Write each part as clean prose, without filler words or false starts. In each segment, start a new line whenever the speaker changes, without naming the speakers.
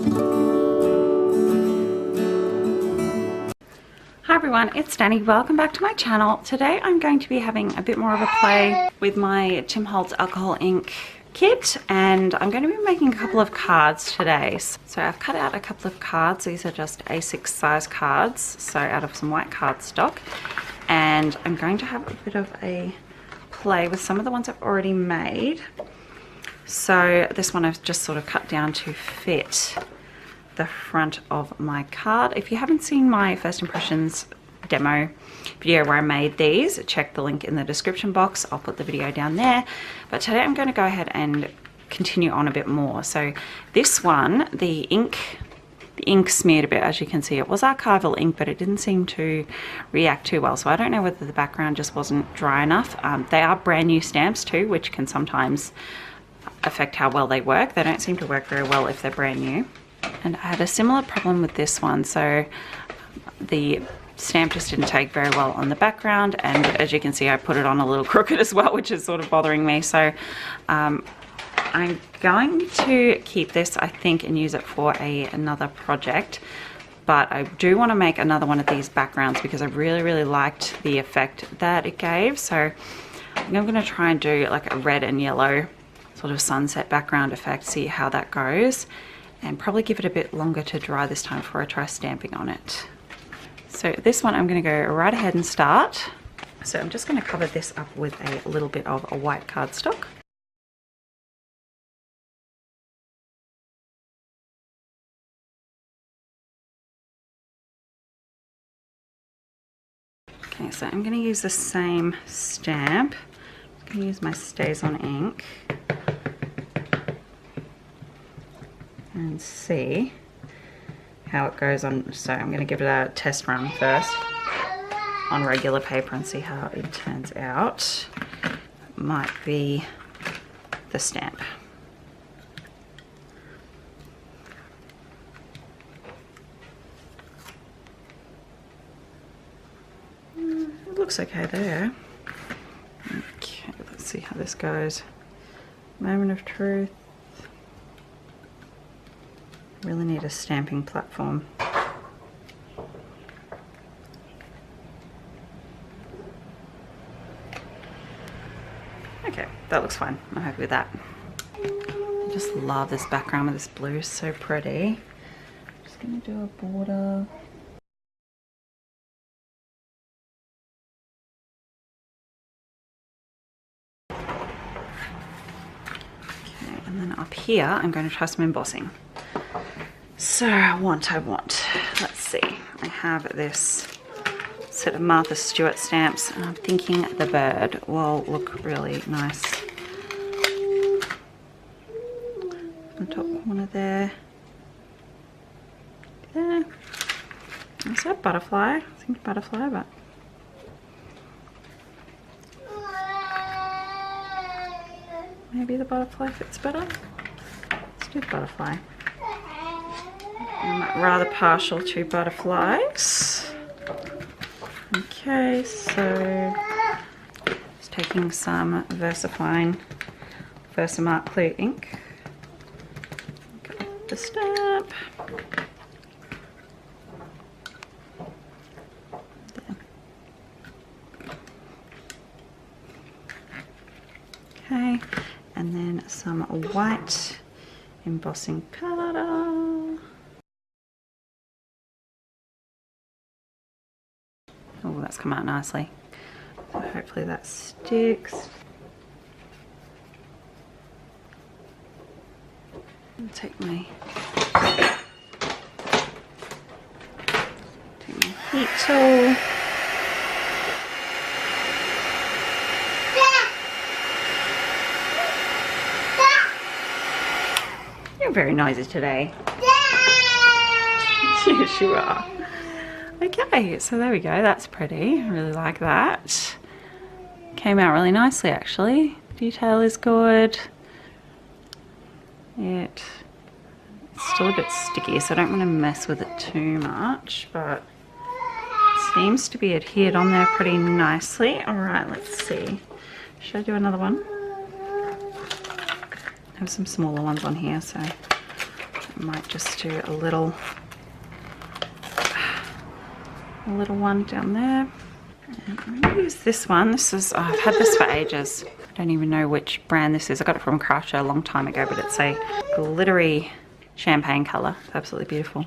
Hi everyone, it's Danny. Welcome back to my channel. Today I'm going to be having a bit more of a play with my Tim Holtz alcohol ink kit, and I'm going to be making a couple of cards today. So I've cut out a couple of cards. These are just A6 size cards, so out of some white cardstock, and I'm going to have a bit of a play with some of the ones I've already made. So this one I've just sort of cut down to fit the front of my card. If you haven't seen my first impressions demo video where I made these, check the link in the description box. I'll put the video down there. But today I'm going to go ahead and continue on a bit more. So this one, the ink smeared a bit. As you can see, it was archival ink, but it didn't seem to react too well. So I don't know whether the background just wasn't dry enough. They are brand new stamps too, which can sometimes affect how well they work. They don't seem to work very well if they're brand new. And I had a similar problem with this one, so the stamp just didn't take very well on the background, and as you can see I put it on a little crooked as well, which is sort of bothering me. So I'm going to keep this, I think, and use it for another project, but I do want to make another one of these backgrounds because I really liked the effect that it gave. So I think I'm going to try and do like a red and yellow sort of sunset background effect, see how that goes, and probably give it a bit longer to dry this time before I try stamping on it. So this one I'm going to go right ahead and start. So I'm just going to cover this up with a little bit of a white cardstock. Okay, so I'm going to use the same stamp. I'm going to use my Stays on ink and see how it goes on. So I'm going to give it a test run first on regular paper and see how it turns out. It might be the stamp. It looks okay there. Okay, let's see how this goes. Moment of truth. Really need a stamping platform. Okay, that looks fine. I'm happy with that. I just love this background with this blue, so pretty. Just gonna do a border. Okay, and then up here I'm going to try some embossing. So I want, let's see, I have this set of Martha Stewart stamps, and I'm thinking the bird will look really nice. The top corner there. There. Is that a butterfly? I think butterfly, but maybe the butterfly fits better. Let's do the butterfly. I'm rather partial to butterflies. Okay, so just taking some Versamark Clue ink. Got the stamp. There. Okay, and then some white embossing powder. Oh, that's come out nicely. So hopefully that sticks. I'll take my heat tool. You're very noisy today. Yes, you are. Okay, so there we go. That's pretty. I really like that. Came out really nicely, actually. Detail is good. It's still a bit sticky, so I don't want to mess with it too much, but it seems to be adhered on there pretty nicely. All right, let's see. Should I do another one? I have some smaller ones on here, so might just do a little one down there. And I'm going to use this one. This is, oh, I've had this for ages. I don't even know which brand this is. I got it from Craft Show a long time ago, but it's a glittery champagne colour. It's absolutely beautiful.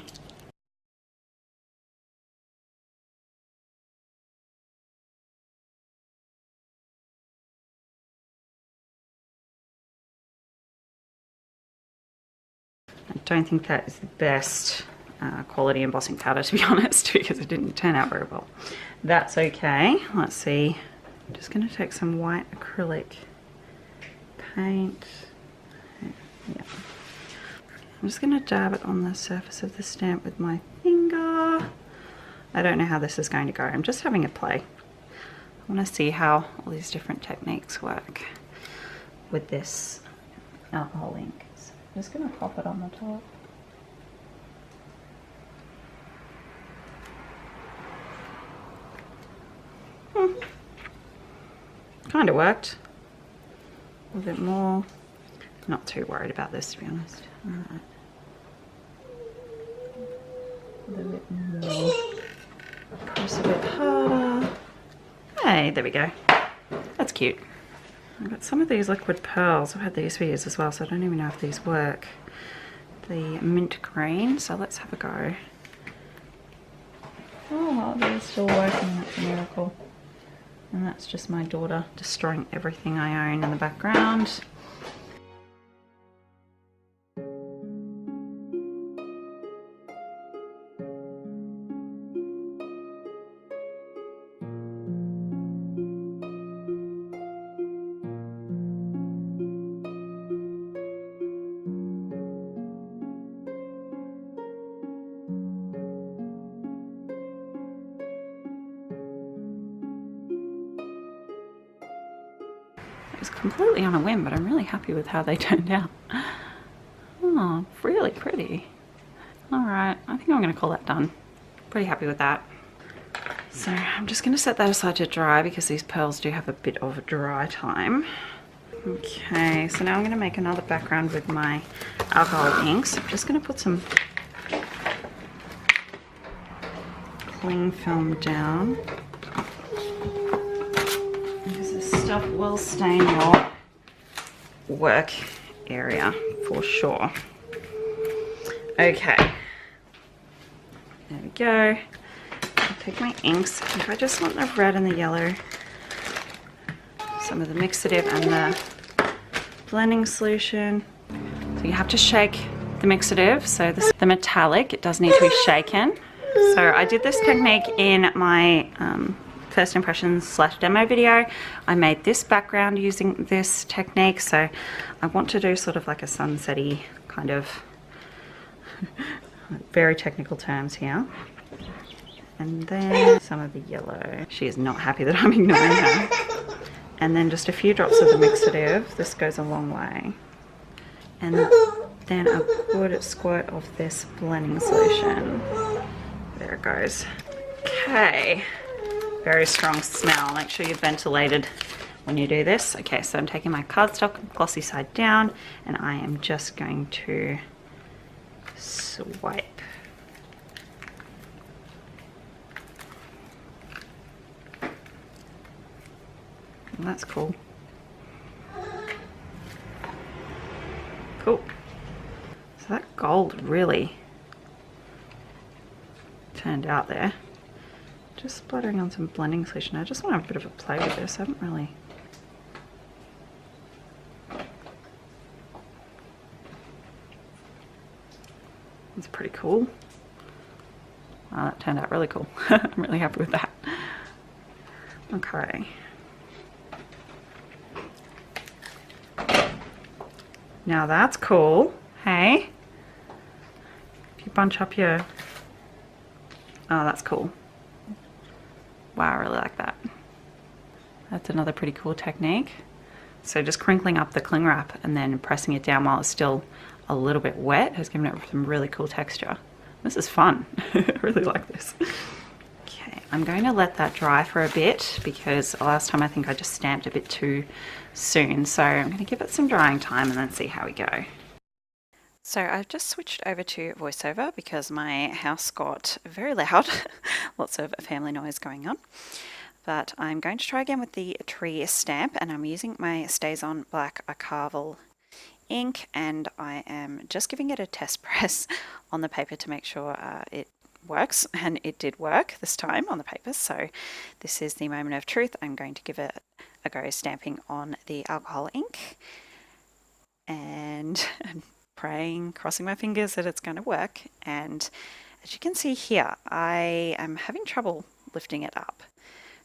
I don't think that is the best quality embossing powder, to be honest, because it didn't turn out very well. That's okay. Let's see. I'm just going to take some white acrylic paint. Yeah. I'm just going to dab it on the surface of the stamp with my finger. I don't know how this is going to go. I'm just having a play. I want to see how all these different techniques work with this alcohol ink. So I'm just going to pop it on the top. Kind of worked. A little bit more. Not too worried about this, to be honest. Alright. A little bit more. Press a bit harder. Hey, there we go. That's cute. I've got some of these liquid pearls. I've had these for years as well, so I don't even know if these work. The mint green, so let's have a go. Oh, they're still working. That's a miracle. And that's just my daughter destroying everything I own in the background. It was completely on a whim, but I'm really happy with how they turned out. Oh, really pretty. Alright, I think I'm going to call that done. Pretty happy with that. So I'm just going to set that aside to dry because these pearls do have a bit of a dry time. Okay, so now I'm going to make another background with my alcohol inks. I'm just going to put some cling film down. Stuff will stain your work area for sure. Okay, there we go. I'll pick my inks. I think I just want the red and the yellow, some of the mixative and the blending solution. So you have to shake the mixative. So the metallic, it does need to be shaken. So I did this technique in my first impressions / demo video. I made this background using this technique, so I want to do sort of like a sunsetty kind of very technical terms here. And then some of the yellow. She is not happy that I'm ignoring her. And then just a few drops of the mixative. This goes a long way. And then a good squirt of this blending solution. There it goes. Okay. Very strong smell. Make sure you're ventilated when you do this. Okay, so I'm taking my cardstock glossy side down and I am just going to swipe. Well, that's cool. Cool. So that gold really turned out there. Just splattering on some blending solution. I just want to have a bit of a play with this. I haven't really... It's pretty cool. Wow, that turned out really cool. I'm really happy with that. Okay. Now that's cool. Hey? If you bunch up your... Oh, that's cool. Wow, I really like that. That's another pretty cool technique. So just crinkling up the cling wrap and then pressing it down while it's still a little bit wet has given it some really cool texture. This is fun. I really like this. Okay, I'm going to let that dry for a bit because last time I think I just stamped a bit too soon. So I'm going to give it some drying time and then see how we go. So I've just switched over to voiceover because my house got very loud, lots of family noise going on. But I'm going to try again with the tree stamp, and I'm using my Stays On Black Archival ink, and I am just giving it a test press on the paper to make sure it works, and it did work this time on the paper. So this is the moment of truth. I'm going to give it a go stamping on the alcohol ink, and praying, crossing my fingers that it's going to work. And as you can see here, I am having trouble lifting it up.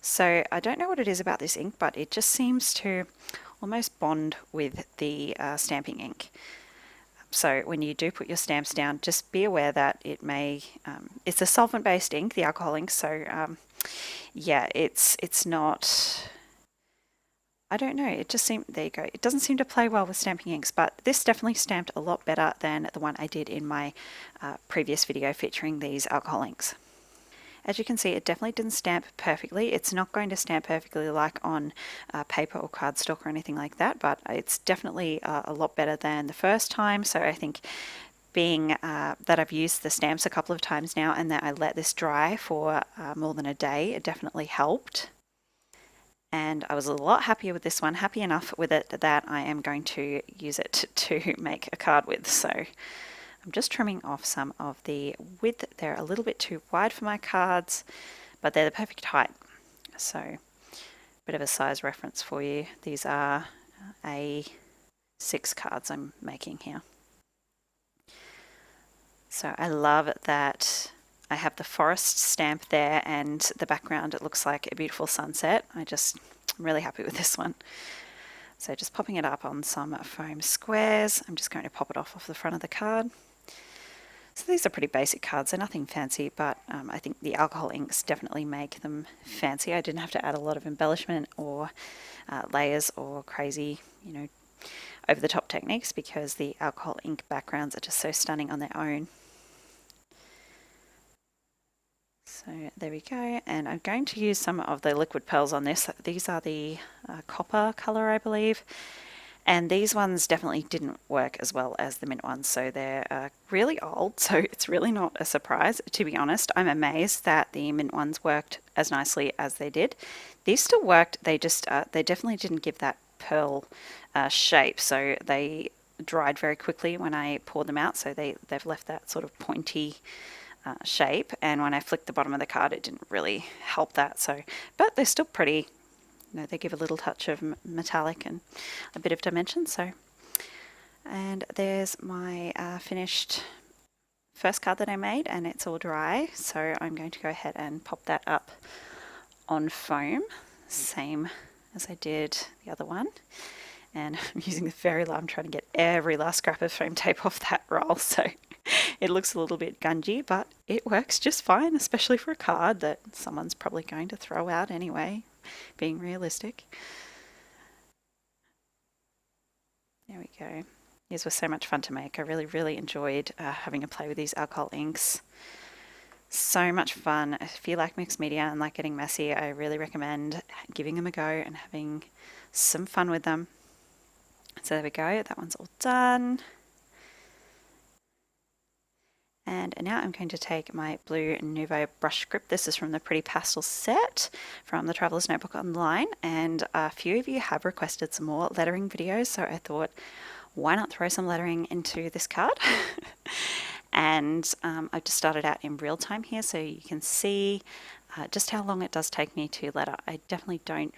So I don't know what it is about this ink, but it just seems to almost bond with the stamping ink. So when you do put your stamps down, just be aware that it may, it's a solvent-based ink, the alcohol ink, so yeah, it's not, I don't know, it just seemed, there you go, it doesn't seem to play well with stamping inks, but this definitely stamped a lot better than the one I did in my previous video featuring these alcohol inks. As you can see, it definitely didn't stamp perfectly. It's not going to stamp perfectly like on paper or cardstock or anything like that, but it's definitely a lot better than the first time. So I think being that I've used the stamps a couple of times now and that I let this dry for more than a day, it definitely helped. And I was a lot happier with this one, happy enough with it that I am going to use it to make a card with. So I'm just trimming off some of the width. They're a little bit too wide for my cards, but they're the perfect height. So a bit of a size reference for you. These are A6 cards I'm making here. So I love that I have the forest stamp there, and the background, it looks like a beautiful sunset. I'm really happy with this one. So just popping it up on some foam squares. I'm just going to pop it off the front of the card. So these are pretty basic cards, they're nothing fancy, but I think the alcohol inks definitely make them fancy. I didn't have to add a lot of embellishment or layers or crazy, over the top techniques, because the alcohol ink backgrounds are just so stunning on their own. So there we go, and I'm going to use some of the liquid pearls on this. These are the copper colour, I believe. And these ones definitely didn't work as well as the mint ones, so they're really old, so it's really not a surprise. To be honest, I'm amazed that the mint ones worked as nicely as they did. These still worked, they just they definitely didn't give that pearl shape, so they dried very quickly when I poured them out, so they've left that sort of pointy shape, and when I flicked the bottom of the card it didn't really help that. So, but they're still pretty. They give a little touch of metallic and a bit of dimension. So, and there's my finished first card that I made, and it's all dry. So I'm going to go ahead and pop that up on foam, same as I did the other one. And I'm using the very I'm trying to get every last scrap of foam tape off that roll. So it looks a little bit gungy, but it works just fine, especially for a card that someone's probably going to throw out anyway. Being realistic. There we go. These were so much fun to make. I really enjoyed having a play with these alcohol inks. So much fun. If you like mixed media and like getting messy, I really recommend giving them a go and having some fun with them. So there we go. That one's all done. And now I'm going to take my blue Nuvo brush script. This is from the Pretty Pastel set from the Traveler's Notebook online, and a few of you have requested some more lettering videos, so I thought, why not throw some lettering into this card? And I've just started out in real time here, so you can see just how long it does take me to letter. I definitely don't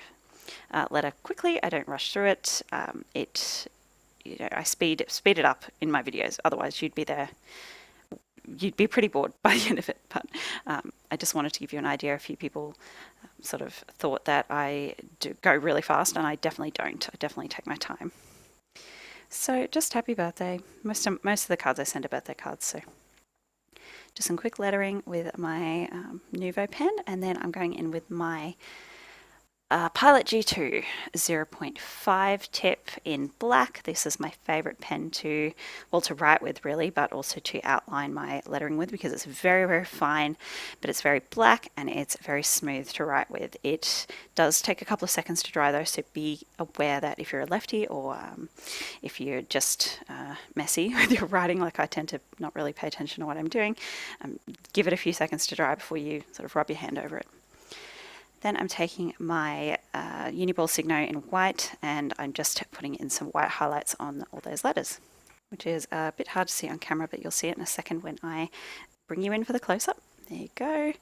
letter quickly. I don't rush through it. I speed it up in my videos. Otherwise, you'd be pretty bored by the end of it. But I just wanted to give you an idea. A few people sort of thought that I do go really fast, and I definitely don't. I definitely take my time. So just happy birthday. Most of the cards I send are birthday cards. So just some quick lettering with my Nuvo pen, and then I'm going in with my Pilot G2 0.5 tip in black. This is my favorite pen to write with really, but also to outline my lettering with, because it's very, very fine, but it's very black and it's very smooth to write with. It does take a couple of seconds to dry though, so be aware that if you're a lefty or if you're just messy with your writing, like I tend to not really pay attention to what I'm doing, give it a few seconds to dry before you sort of rub your hand over it. Then I'm taking my Uniball Signo in white, and I'm just putting in some white highlights on all those letters, which is a bit hard to see on camera, but you'll see it in a second when I bring you in for the close-up. There you go.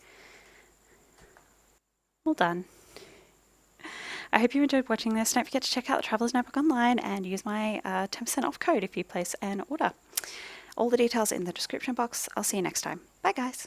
All done. I hope you enjoyed watching this. Don't forget to check out the Traveler's Notebook online and use my 10% off code if you place an order. All the details in the description box. I'll see you next time. Bye guys.